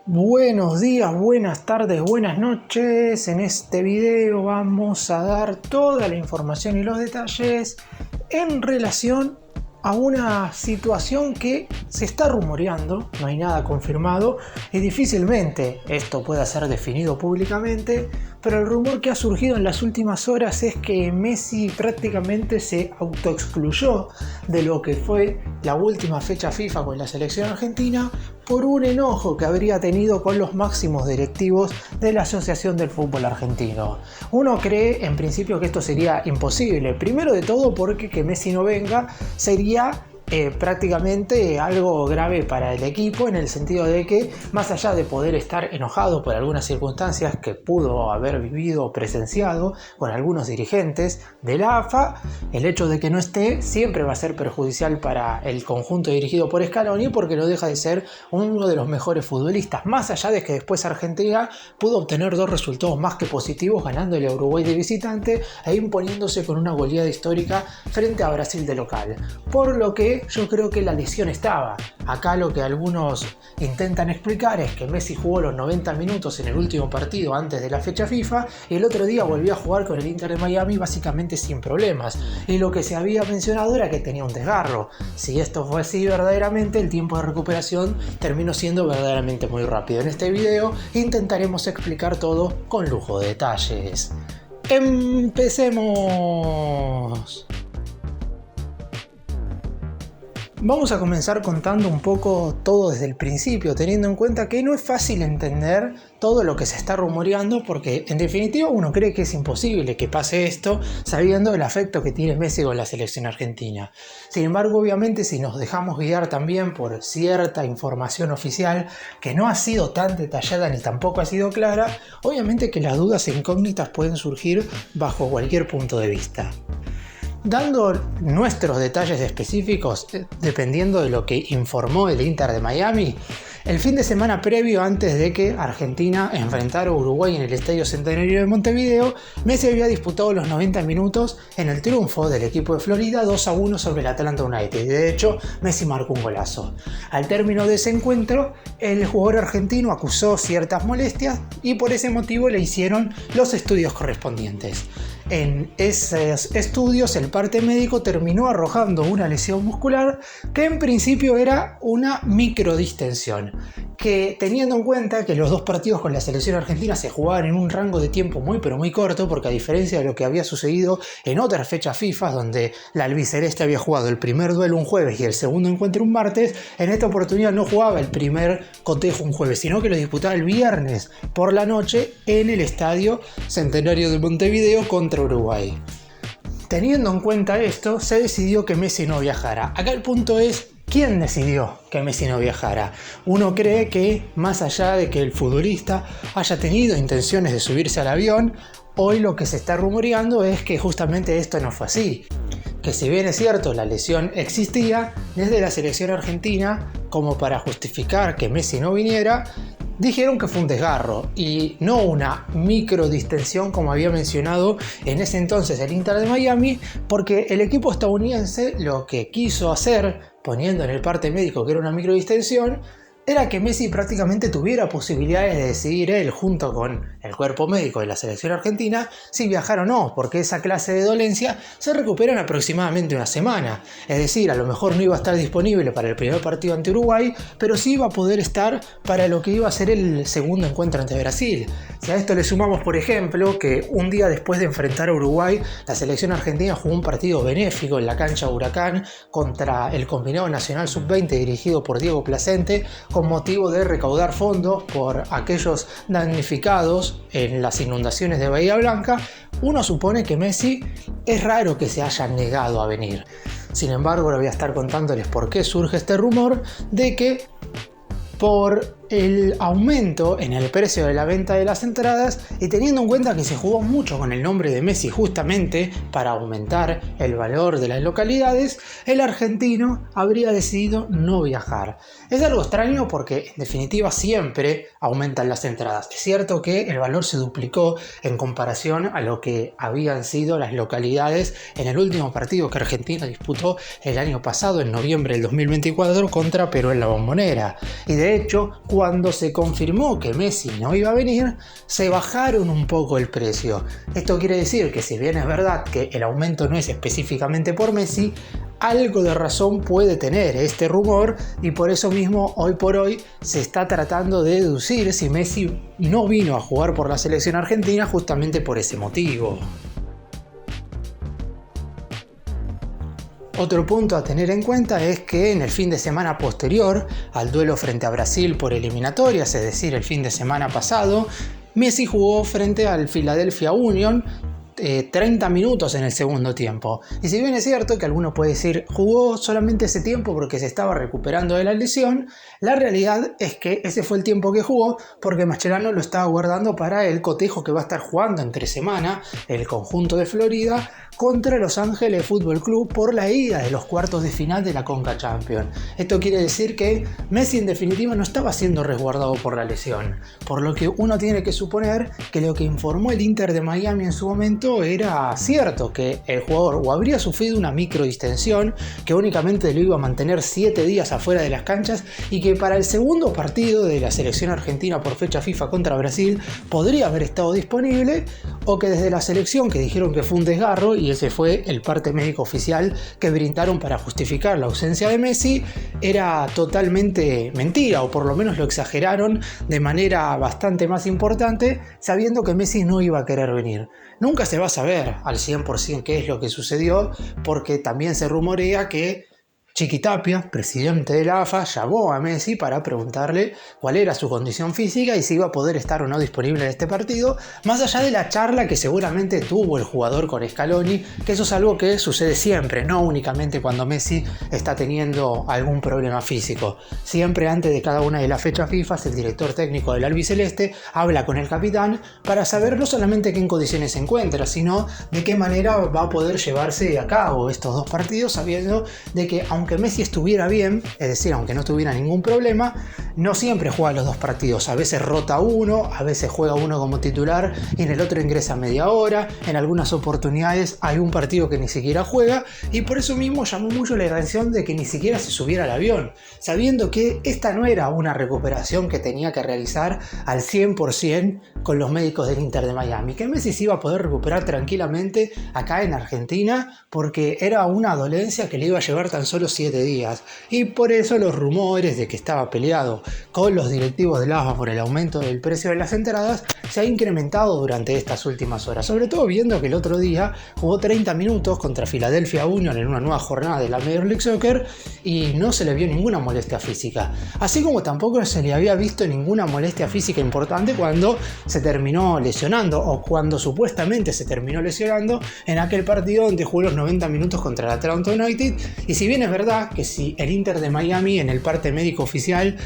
Buenos días, buenas tardes, buenas noches. En este video vamos a dar toda la información y los detalles en relación a una situación que se está rumoreando, no hay nada confirmado y difícilmente esto pueda ser definido públicamente, pero el rumor que ha surgido en las últimas horas es que Messi prácticamente se autoexcluyó de lo que fue la última fecha FIFA con la selección argentina por un enojo que habría tenido con los máximos directivos de la Asociación del Fútbol Argentino. Uno cree en principio que esto sería imposible, primero de todo porque que Messi no venga sería prácticamente algo grave para el equipo, en el sentido de que más allá de poder estar enojado por algunas circunstancias que pudo haber vivido o presenciado con algunos dirigentes de la AFA, el hecho de que no esté siempre va a ser perjudicial para el conjunto dirigido por Scaloni, porque no deja de ser uno de los mejores futbolistas, más allá de que después Argentina pudo obtener dos resultados más que positivos, ganándole a Uruguay de visitante e imponiéndose con una goleada histórica frente a Brasil de local, por lo que yo creo que la lesión estaba. Acá lo que algunos intentan explicar es que Messi jugó los 90 minutos en el último partido antes de la fecha FIFA y el otro día volvió a jugar con el Inter de Miami básicamente sin problemas, y lo que se había mencionado era que tenía un desgarro. Si esto fue así verdaderamente, el tiempo de recuperación terminó siendo verdaderamente muy rápido. En este video intentaremos explicar todo con lujo de detalles. ¡Empecemos! Vamos a comenzar contando un poco todo desde el principio, teniendo en cuenta que no es fácil entender todo lo que se está rumoreando, porque en definitiva uno cree que es imposible que pase esto sabiendo el afecto que tiene Messi con la selección argentina. Sin embargo, obviamente, si nos dejamos guiar también por cierta información oficial que no ha sido tan detallada ni tampoco ha sido clara, obviamente que las dudas e incógnitas pueden surgir bajo cualquier punto de vista. Dando nuestros detalles específicos, dependiendo de lo que informó el Inter de Miami, el fin de semana previo, antes de que Argentina enfrentara a Uruguay en el Estadio Centenario de Montevideo, Messi había disputado los 90 minutos en el triunfo del equipo de Florida 2-1 sobre el Atlanta United. De hecho, Messi marcó un golazo. Al término de ese encuentro, el jugador argentino acusó ciertas molestias y por ese motivo le hicieron los estudios correspondientes. En esos estudios, el parte médico terminó arrojando una lesión muscular que en principio era una microdistensión, que, teniendo en cuenta que los dos partidos con la selección argentina se jugaban en un rango de tiempo muy pero muy corto, porque a diferencia de lo que había sucedido en otras fechas FIFA donde la albiceleste había jugado el primer duelo un jueves y el segundo encuentro un martes, en esta oportunidad no jugaba el primer cotejo un jueves, sino que lo disputaba el viernes por la noche en el Estadio Centenario de Montevideo contra Uruguay. Teniendo en cuenta esto, se decidió que Messi no viajara. Acá el punto es: ¿quién decidió que Messi no viajara? Uno cree que, más allá de que el futbolista haya tenido intenciones de subirse al avión, hoy lo que se está rumoreando es que justamente esto no fue así. Que si bien es cierto, la lesión existía, desde la selección argentina, como para justificar que Messi no viniera, dijeron que fue un desgarro y no una microdistensión como había mencionado en ese entonces el Inter de Miami, porque el equipo estadounidense lo que quiso hacer, poniendo en el parte médico que era una microdistensión, era que Messi prácticamente tuviera posibilidades de decidir él, junto con el cuerpo médico de la selección argentina, si viajar o no, porque esa clase de dolencia se recupera en aproximadamente una semana. Es decir, a lo mejor no iba a estar disponible para el primer partido ante Uruguay, pero sí iba a poder estar para lo que iba a ser el segundo encuentro ante Brasil. Si a esto le sumamos, por ejemplo, que un día después de enfrentar a Uruguay, la selección argentina jugó un partido benéfico en la cancha Huracán contra el combinado nacional sub-20 dirigido por Diego Placente, con motivo de recaudar fondos por aquellos damnificados en las inundaciones de Bahía Blanca, uno supone que Messi es raro que se haya negado a venir. Sin embargo, ahora voy a estar contándoles por qué surge este rumor de que por el aumento en el precio de la venta de las entradas y teniendo en cuenta que se jugó mucho con el nombre de Messi justamente para aumentar el valor de las localidades, el argentino habría decidido no viajar. Es algo extraño porque en definitiva siempre aumentan las entradas. Es cierto que el valor se duplicó en comparación a lo que habían sido las localidades en el último partido que Argentina disputó el año pasado, en noviembre del 2024, contra Perú en la Bombonera. Y de hecho, cuando se confirmó que Messi no iba a venir, se bajaron un poco el precio. Esto quiere decir que si bien es verdad que el aumento no es específicamente por Messi, algo de razón puede tener este rumor y por eso mismo hoy por hoy se está tratando de deducir si Messi no vino a jugar por la selección argentina justamente por ese motivo. Otro punto a tener en cuenta es que en el fin de semana posterior al duelo frente a Brasil por eliminatorias, es decir, el fin de semana pasado, Messi jugó frente al Philadelphia Union 30 minutos en el segundo tiempo. Y si bien es cierto que alguno puede decir jugó solamente ese tiempo porque se estaba recuperando de la lesión, la realidad es que ese fue el tiempo que jugó porque Mascherano lo estaba guardando para el cotejo que va a estar jugando entre semana el conjunto de Florida contra Los Ángeles Fútbol Club por la ida de los cuartos de final de la Conca Champions. Esto quiere decir que Messi en definitiva no estaba siendo resguardado por la lesión, por lo que uno tiene que suponer que lo que informó el Inter de Miami en su momento era cierto, que el jugador o habría sufrido una microdistensión que únicamente lo iba a mantener 7 días afuera de las canchas y que para el segundo partido de la selección argentina por fecha FIFA contra Brasil podría haber estado disponible, o que desde la selección, que dijeron que fue un desgarro y ese fue el parte médico oficial que brindaron para justificar la ausencia de Messi, era totalmente mentira, o por lo menos lo exageraron de manera bastante más importante, sabiendo que Messi no iba a querer venir. Nunca se va a saber al 100% qué es lo que sucedió, porque también se rumorea que Chiqui Tapia, presidente de la AFA, llamó a Messi para preguntarle cuál era su condición física y si iba a poder estar o no disponible en este partido, más allá de la charla que seguramente tuvo el jugador con Scaloni, que eso es algo que sucede siempre, no únicamente cuando Messi está teniendo algún problema físico. Siempre antes de cada una de las fechas FIFA, el director técnico del albiceleste habla con el capitán para saber no solamente qué condiciones se encuentra, sino de qué manera va a poder llevarse a cabo estos dos partidos, sabiendo de que aunque Messi estuviera bien, es decir, aunque no tuviera ningún problema, no siempre juega los dos partidos. A veces rota uno, a veces juega uno como titular y en el otro ingresa media hora. En algunas oportunidades hay un partido que ni siquiera juega y por eso mismo llamó mucho la atención de que ni siquiera se subiera al avión, sabiendo que esta no era una recuperación que tenía que realizar al 100% con los médicos del Inter de Miami, que Messi se iba a poder recuperar tranquilamente acá en Argentina porque era una dolencia que le iba a llevar tan solo 7 días, y por eso los rumores de que estaba peleado con los directivos de la AFA por el aumento del precio de las entradas se ha incrementado durante estas últimas horas, sobre todo viendo que el otro día jugó 30 minutos contra Philadelphia Union en una nueva jornada de la Major League Soccer y no se le vio ninguna molestia física, así como tampoco se le había visto ninguna molestia física importante cuando se terminó lesionando o cuando supuestamente se terminó lesionando en aquel partido donde jugó los 90 minutos contra el Atlanta United. Y si bien es verdad que si el Inter de Miami en el parte médico oficial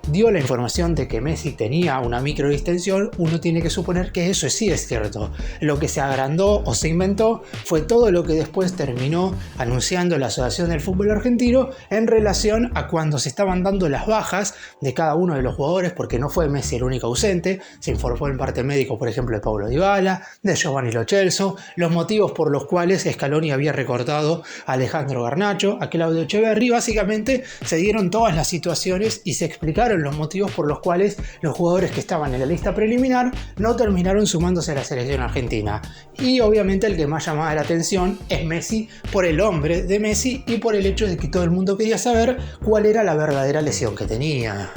dio la información de que Messi tenía una microdistensión, uno tiene que suponer que eso sí es cierto. Lo que se agrandó o se inventó fue todo lo que después terminó anunciando la Asociación del Fútbol Argentino en relación a cuando se estaban dando las bajas de cada uno de los jugadores, porque no fue Messi el único ausente. Se informó en parte médico, por ejemplo, de Paulo Dybala, de Giovanni Lo Celso, los motivos por los cuales Scaloni había recortado a Alejandro Garnacho, a Claudio Echeverri. Básicamente se dieron todas las situaciones y se explicaron los motivos por los cuales los jugadores que estaban en la lista preliminar no terminaron sumándose a la selección argentina. Y obviamente el que más llamaba la atención es Messi, por el hombre de Messi y por el hecho de que todo el mundo quería saber cuál era la verdadera lesión que tenía.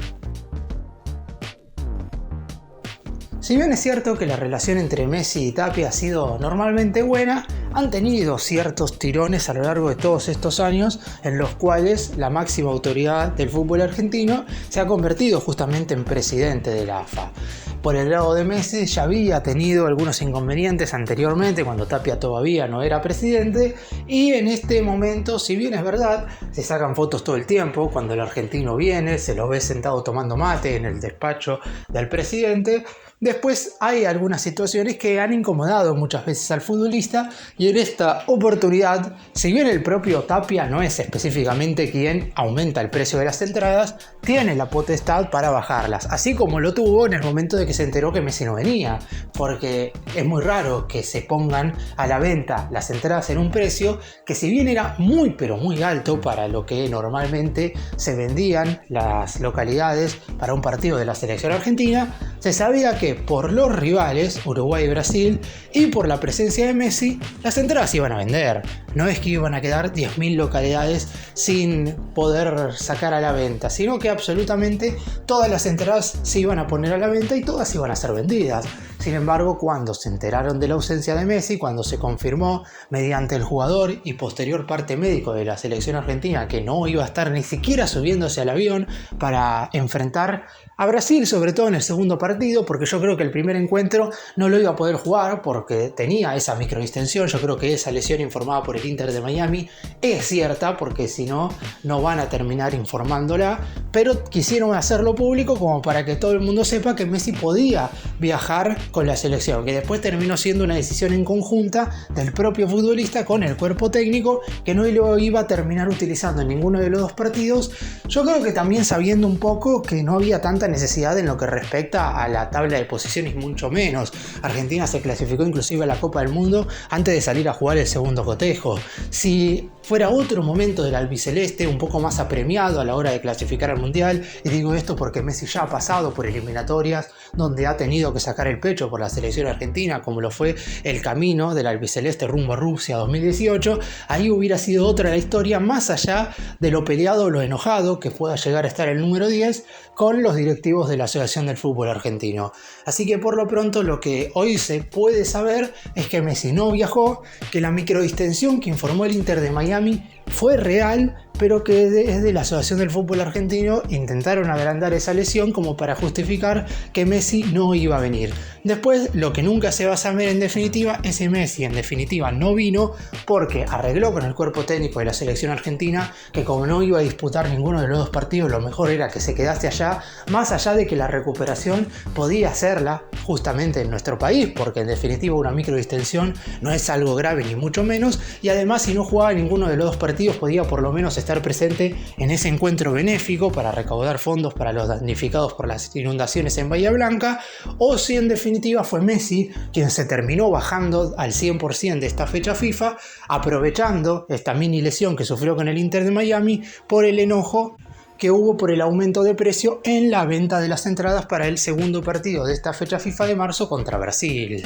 Si bien es cierto que la relación entre Messi y Tapia ha sido normalmente buena, han tenido ciertos tirones a lo largo de todos estos años en los cuales la máxima autoridad del fútbol argentino se ha convertido justamente en presidente de la AFA. Por el lado de Messi ya había tenido algunos inconvenientes anteriormente cuando Tapia todavía no era presidente, y en este momento, si bien es verdad, se sacan fotos todo el tiempo cuando el argentino viene, se lo ve sentado tomando mate en el despacho del presidente. Después hay algunas situaciones que han incomodado muchas veces al futbolista, y en esta oportunidad, si bien el propio Tapia no es específicamente quien aumenta el precio de las entradas, tiene la potestad para bajarlas, así como lo tuvo en el momento de que que se enteró que Messi no venía, porque es muy raro que se pongan a la venta las entradas en un precio que, si bien era muy pero muy alto para lo que normalmente se vendían las localidades para un partido de la selección argentina, se sabía que por los rivales, Uruguay y Brasil, y por la presencia de Messi, las entradas iban a vender. No es que iban a quedar 10.000 localidades sin poder sacar a la venta, sino que absolutamente todas las entradas se iban a poner a la venta y todas iban a ser vendidas. Sin embargo, cuando se enteraron de la ausencia de Messi, cuando se confirmó mediante el jugador y posterior parte médico de la selección argentina que no iba a estar ni siquiera subiéndose al avión para enfrentar a Brasil, sobre todo en el segundo partido, porque yo creo que el primer encuentro no lo iba a poder jugar porque tenía esa microdistensión. Yo creo que esa lesión informada por el Inter de Miami es cierta, porque si no, no van a terminar informándola, pero quisieron hacerlo público como para que todo el mundo sepa que Messi podía viajar con la selección, que después terminó siendo una decisión en conjunta del propio futbolista con el cuerpo técnico, que no lo iba a terminar utilizando en ninguno de los dos partidos. Yo creo que también sabiendo un poco que no había tanta necesidad en lo que respecta a la tabla de posiciones, mucho menos. Argentina se clasificó inclusive a la Copa del Mundo antes de salir a jugar el segundo cotejo. Si fuera otro momento del albiceleste, un poco más apremiado a la hora de clasificar al Mundial, y digo esto porque Messi ya ha pasado por eliminatorias donde ha tenido que sacar el pecho por la selección argentina, como lo fue el camino del albiceleste rumbo a Rusia 2018, ahí hubiera sido otra la historia, más allá de lo peleado o lo enojado que pueda llegar a estar el número 10 con los directivos de la Asociación del Fútbol Argentino. Así que por lo pronto lo que hoy se puede saber es que Messi no viajó, que la microdistensión que informó el Inter de Miami fue real, pero que desde la Asociación del Fútbol Argentino intentaron agrandar esa lesión como para justificar que Messi no iba a venir. Después, lo que nunca se va a saber en definitiva es si Messi en definitiva no vino porque arregló con el cuerpo técnico de la selección argentina que, como no iba a disputar ninguno de los dos partidos, lo mejor era que se quedase allá, más allá de que la recuperación podía hacerla justamente en nuestro país, porque en definitiva una microdistensión no es algo grave ni mucho menos, y además si no jugaba ninguno de los dos partidos podía por lo menos estar presente en ese encuentro benéfico para recaudar fondos para los damnificados por las inundaciones en Bahía Blanca, o si en definitiva fue Messi quien se terminó bajando al 100% de esta fecha FIFA, aprovechando esta mini lesión que sufrió con el Inter de Miami por el enojo que hubo por el aumento de precio en la venta de las entradas para el segundo partido de esta fecha FIFA de marzo contra Brasil.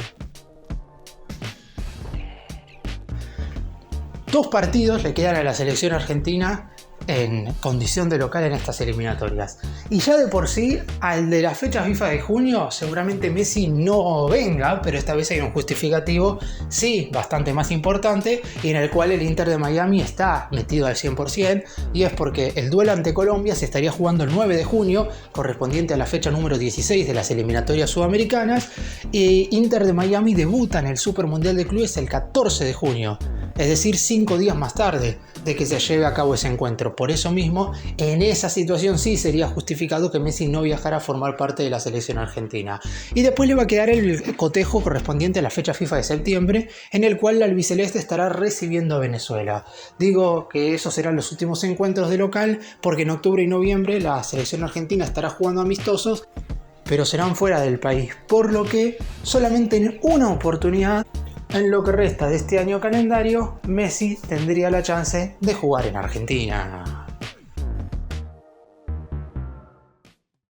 2 partidos le quedan a la selección argentina en condición de local en estas eliminatorias. Y ya de por sí, al de la fecha FIFA de junio, seguramente Messi no venga, pero esta vez hay un justificativo, sí, bastante más importante, y en el cual el Inter de Miami está metido al 100%, y es porque el duelo ante Colombia se estaría jugando el 9 de junio, correspondiente a la fecha número 16 de las eliminatorias sudamericanas, y Inter de Miami debuta en el Super Mundial de Clubes el 14 de junio. Es decir, 5 días más tarde de que se lleve a cabo ese encuentro. Por eso mismo, en esa situación sí sería justificado que Messi no viajara a formar parte de la selección argentina. Y después le va a quedar el cotejo correspondiente a la fecha FIFA de septiembre, en el cual la albiceleste estará recibiendo a Venezuela. Digo que esos serán los últimos encuentros de local, porque en octubre y noviembre la selección argentina estará jugando amistosos, pero serán fuera del país, por lo que solamente en una oportunidad en lo que resta de este año calendario, Messi tendría la chance de jugar en Argentina.